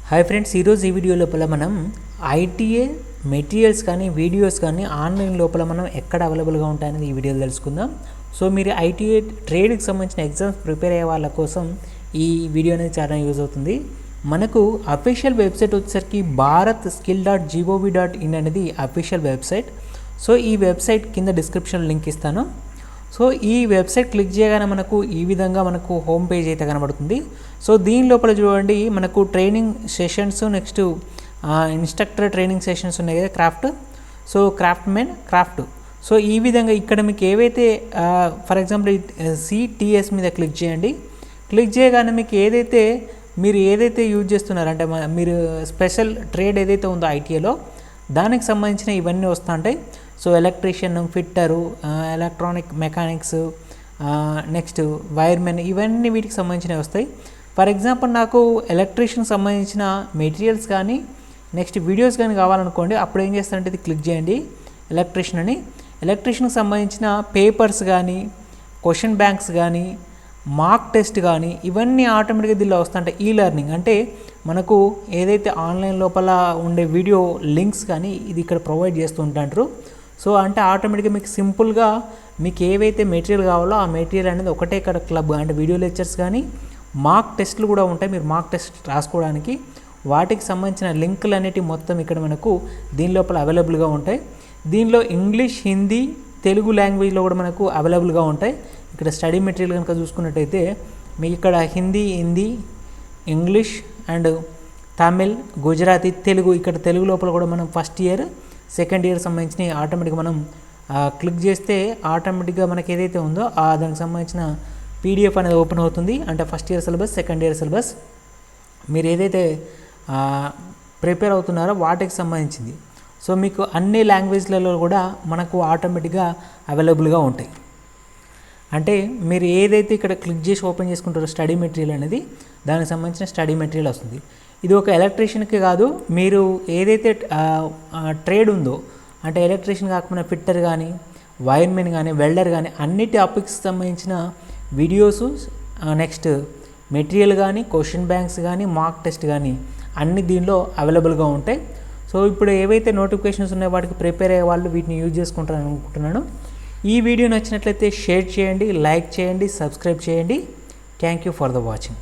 Hi friends, ఈరోజు ఈ video లోపల మనం ఐటీఏ మెటీరియల్స్ కానీ వీడియోస్ కానీ ఆన్లైన్ లోపల మనం ఎక్కడ అవైలబుల్గా ఉంటాయనేది ఈ వీడియోలో తెలుసుకుందాం. సో మీరు ఐటీఏ ట్రేడ్కి సంబంధించిన ఎగ్జామ్స్ ప్రిపేర్ అయ్యే వాళ్ళ కోసం ఈ వీడియో అనేది చాలా యూజ్ అవుతుంది. మనకు అఫీషియల్ వెబ్సైట్ వచ్చేసరికి bharatskill.gov.in అనేది అఫీషియల్ వెబ్సైట్. సో ఈ వెబ్సైట్ కింద డిస్క్రిప్షన్ లింక్ ఇస్తాను. సో ఈ వెబ్సైట్ క్లిక్ చేయగానే మనకు ఈ విధంగా మనకు హోమ్ పేజ్ అయితే కనబడుతుంది. సో దీని లోపల చూడండి, మనకు training sessions, next instructor training sessions ఉన్నాయి కదా, క్రాఫ్ట్. సో ఈ విధంగా ఇక్కడ మీకు ఏవైతే ఫర్ ఎగ్జాంపుల్ సిటిఎస్ మీద క్లిక్ చేయండి. క్లిక్ చేయగానే మీకు మీరు ఏదైతే యూజ్ చేస్తున్నారంటే మీరు స్పెషల్ ట్రేడ్ ఏదైతే ఉందో ఐటీఏలో దానికి సంబంధించిన ఇవన్నీ వస్తూ ఉంటాయి. So electrician, fitter, electronic mechanics, next wiremen, ఇవన్నీ వీటికి సంబంధించినవి వస్తాయి. ఫర్ ఎగ్జాంపుల్ నాకు ఎలక్ట్రీషియన్కి సంబంధించిన మెటీరియల్స్ కానీ నెక్స్ట్ వీడియోస్ కానీ కావాలనుకోండి, అప్పుడు ఏం చేస్తారంటే ఇది క్లిక్ చేయండి ఎలక్ట్రీషియన్కి సంబంధించిన పేపర్స్ కానీ, క్వశ్చన్ బ్యాంక్స్ కానీ, మార్క్ టెస్ట్ కానీ ఇవన్నీ ఆటోమేటిక్గా దీనిలో వస్తుంటాయి. ఈ లెర్నింగ్ అంటే మనకు ఏదైతే ఆన్లైన్ లోపల ఉండే వీడియో లింక్స్ కానీ ఇది ఇక్కడ ప్రొవైడ్ చేస్తూ ఉంటారు. సో అంటే ఆటోమేటిక్గా మీకు సింపుల్గా మీకు ఏవైతే మెటీరియల్ కావాలో ఆ మెటీరియల్ అనేది ఒకటే ఇక్కడ క్లబ్ అంటే వీడియో లెక్చర్స్ కానీ మార్క్ టెస్ట్లు కూడా ఉంటాయి. మీరు మార్క్ టెస్ట్ రాసుకోవడానికి వాటికి సంబంధించిన లింకులు అనేటివి మొత్తం ఇక్కడ మనకు దీని లోపల అవైలబుల్గా ఉంటాయి. దీనిలో ఇంగ్లీష్, హిందీ, తెలుగు లాంగ్వేజ్లో కూడా మనకు అవైలబుల్గా ఉంటాయి. ఇక్కడ స్టడీ మెటీరియల్ కనుక చూసుకున్నట్టయితే మీకు ఇక్కడ హిందీ, ఇంగ్లీష్ అండ్ తమిళ్, గుజరాతీ, తెలుగు, ఇక్కడ తెలుగు లోపల కూడా మనం ఫస్ట్ ఇయర్, సెకండ్ ఇయర్ సంబంధించిన ఆటోమేటిక్గా మనం క్లిక్ చేస్తే ఆటోమేటిక్గా మనకి ఏదైతే ఉందో దానికి సంబంధించిన పీడిఎఫ్ అనేది ఓపెన్ అవుతుంది. అంటే first year syllabus, second year syllabus, మీరు ఏదైతే ప్రిపేర్ అవుతున్నారో వాటికి సంబంధించింది. సో మీకు అన్ని లాంగ్వేజ్లలో కూడా మనకు ఆటోమేటిక్గా అవైలబుల్గా ఉంటాయి. అంటే మీరు ఏదైతే ఇక్కడ క్లిక్ చేసి ఓపెన్ చేసుకుంటారో స్టడీ మెటీరియల్ అనేది దానికి సంబంధించిన స్టడీ మెటీరియల్ వస్తుంది. ఇది ఒక ఎలక్ట్రీషియన్కి కాదు, మీరు ఏదైతే ట్రేడ్ ఉందో అంటే ఎలక్ట్రీషియన్ కాకపోయినా ఫిట్టర్ కానీ, వైర్మెన్ కానీ, వెల్డర్ కానీ అన్ని టాపిక్స్ సంబంధించిన వీడియోస్, నెక్స్ట్ మెటీరియల్ కానీ, క్వశ్చన్ బ్యాంక్స్ కానీ, మార్క్ టెస్ట్ కానీ అన్ని దీనిలో అవైలబుల్గా ఉంటాయి. సో ఇప్పుడు ఏవైతే నోటిఫికేషన్స్ ఉన్నాయో వాటికి ప్రిపేర్ అయ్యే వాళ్ళు వీటిని యూజ్ చేసుకుంటారని అనుకుంటున్నాను. ఈ వీడియో నచ్చినట్లయితే షేర్ చేయండి, లైక్ చేయండి, సబ్స్క్రైబ్ చేయండి. Thank you for the watching.